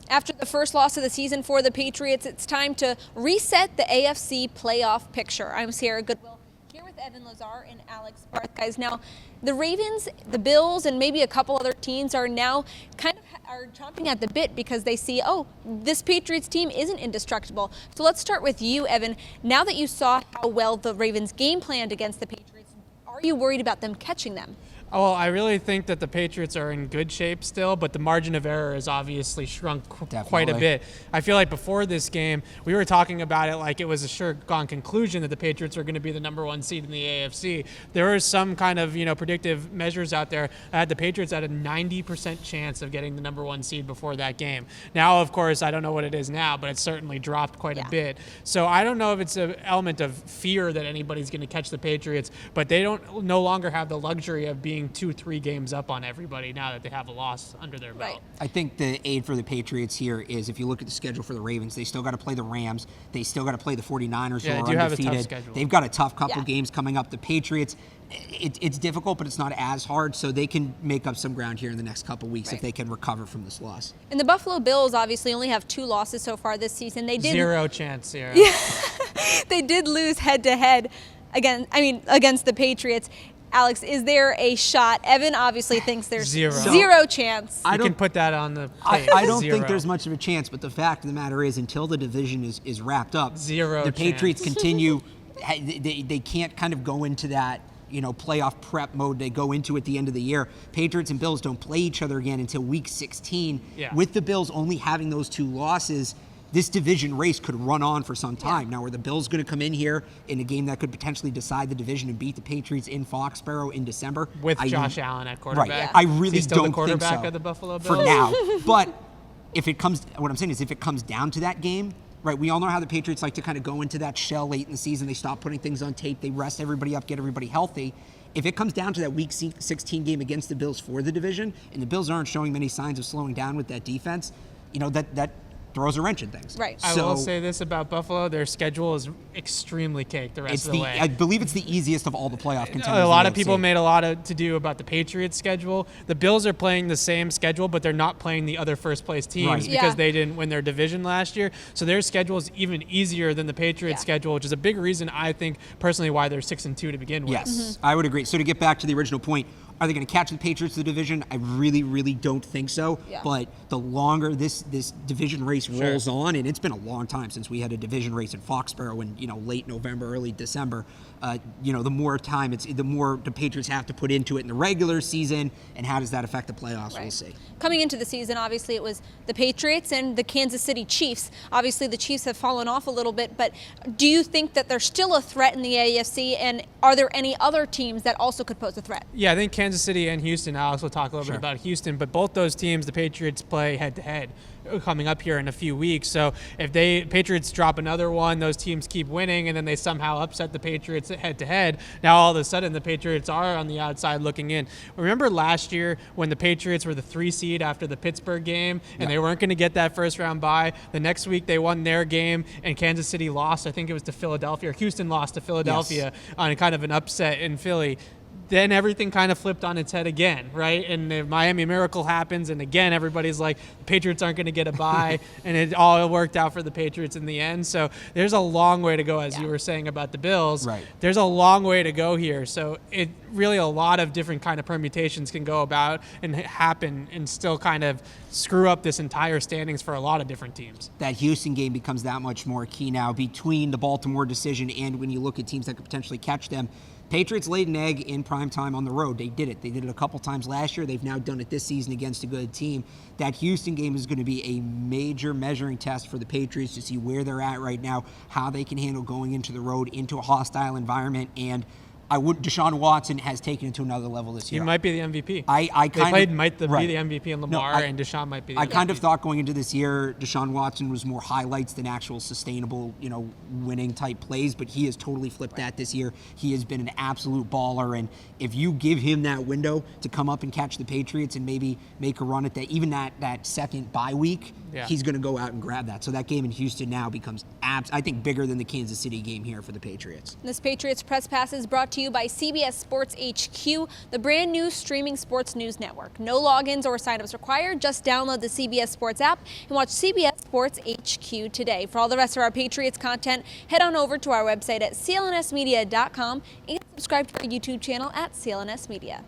After the first loss of the season for the Patriots, it's time to reset the AFC playoff picture. I'm Sarah Goodwill, here with Evan Lazar and Alex Barth. Guys, now the Ravens, the Bills, and maybe a couple other teams are now are chomping at the bit because they see, oh, this Patriots team isn't indestructible. So let's start with you, Evan. Now that you saw how well the Ravens game planned against the Patriots, are you worried about them catching them? Well, I really think that the Patriots are in good shape still, but the margin of error has obviously shrunk quite a bit. I feel like before this game, we were talking about it like it was a sure-gone conclusion that the Patriots were going to be the #1 seed in the AFC. There were some kind of, predictive measures out there that had the Patriots at a 90% chance of getting the #1 seed before that game. Now, of course, I don't know what it is now, but it's certainly dropped quite a bit. So I don't know if it's an element of fear that anybody's going to catch the Patriots, but they no longer have the luxury of being 2-3 games up on everybody now that they have a loss under their belt. I think the aid for the Patriots here is if you look at the schedule for the Ravens, they still got to play the Rams. They still got to play the 49ers, who are undefeated. Have a tough schedule. They've got a tough couple games coming up. The Patriots, it's difficult, but it's not as hard, so they can make up some ground here in the next couple weeks if they can recover from this loss. And the Buffalo Bills obviously only have 2 losses so far this season. They did Zero chance, Sarah. They did lose head-to-head against the Patriots. Alex, is there a shot? Evan obviously thinks there's zero chance. I can put that on the plate. I don't think there's much of a chance, but the fact of the matter is, until the division is wrapped up, the Patriots continue. They can't kind of go into that playoff prep mode they go into at the end of the year. Patriots and Bills don't play each other again until week 16. Yeah. With the Bills only having those 2 losses, this division race could run on for some time. Now, are the Bills going to come in here in a game that could potentially decide the division and beat the Patriots in Foxborough in December? With Josh Allen at quarterback. Right. I really Is he still don't the quarterback think so of the Buffalo Bills? for now. But what I'm saying is if it comes down to that game, right, we all know how the Patriots like to kind of go into that shell late in the season. They stop putting things on tape. They rest everybody up, get everybody healthy. If it comes down to that week 16 game against the Bills for the division, and the Bills aren't showing many signs of slowing down with that defense, that throws a wrench in things. Right. I will say this about Buffalo: their schedule is extremely caked the rest of the way. I believe it's the easiest of all the playoff contenders. A lot of people made a lot to do about the Patriots' schedule. The Bills are playing the same schedule, but they're not playing the other first-place teams because they didn't win their division last year. So their schedule is even easier than the Patriots' schedule, which is a big reason, I think, personally, why they're 6-2 to begin with. Yes, I would agree. So to get back to the original point, are they going to catch the Patriots in the division? I really, really don't think so. Yeah. But the longer this division race rolls on, and it's been a long time since we had a division race in Foxborough in late November, early December. The more time the more the Patriots have to put into it in the regular season, and how does that affect the playoffs? We'll see. Coming into the season, obviously it was the Patriots and the Kansas City Chiefs. Obviously the Chiefs have fallen off a little bit, but do you think that they're still a threat in the AFC, and are there any other teams that also could pose a threat? Yeah, I think Kansas City and Houston. Alex will talk a little bit about Houston, but both those teams, the Patriots play head-to-head coming up here in a few weeks. So if Patriots drop another one, those teams keep winning, and then they somehow upset the Patriots head-to-head, now all of a sudden the Patriots are on the outside looking in. Remember last year when the Patriots were the 3 seed after the Pittsburgh game, and they weren't going to get that first-round bye? The next week they won their game, and Kansas City lost. I think it was to Philadelphia, or Houston lost to Philadelphia on kind of an upset in Philly. Then everything kind of flipped on its head again, right? And the Miami Miracle happens, and again, everybody's like, the Patriots aren't going to get a bye, and it all worked out for the Patriots in the end. So there's a long way to go, as you were saying about the Bills. Right. There's a long way to go here. So it really a lot of different kind of permutations can go about and happen and still kind of screw up this entire standings for a lot of different teams. That Houston game becomes that much more key now between the Baltimore decision and when you look at teams that could potentially catch them. Patriots laid an egg in prime time on the road. They did it. They did it a couple times last year. They've now done it this season against a good team. That Houston game is going to be a major measuring test for the Patriots to see where they're at right now, how they can handle going into the road, into a hostile environment, and Deshaun Watson has taken it to another level this year. He might be the MVP. Be the MVP in Lamar, and Deshaun might be the MVP. I kind of thought going into this year, Deshaun Watson was more highlights than actual sustainable, winning type plays, but he has totally flipped that this year. He has been an absolute baller, and if you give him that window to come up and catch the Patriots and maybe make a run at that, even that second bye week, he's going to go out and grab that. So that game in Houston now becomes, I think, bigger than the Kansas City game here for the Patriots. This Patriots Press Pass is brought to you to you by CBS Sports HQ, the brand new streaming sports news network. No logins or signups required. Just download the CBS Sports app and watch CBS Sports HQ today. For all the rest of our Patriots content, head on over to our website at clnsmedia.com and subscribe to our YouTube channel at CLNS Media.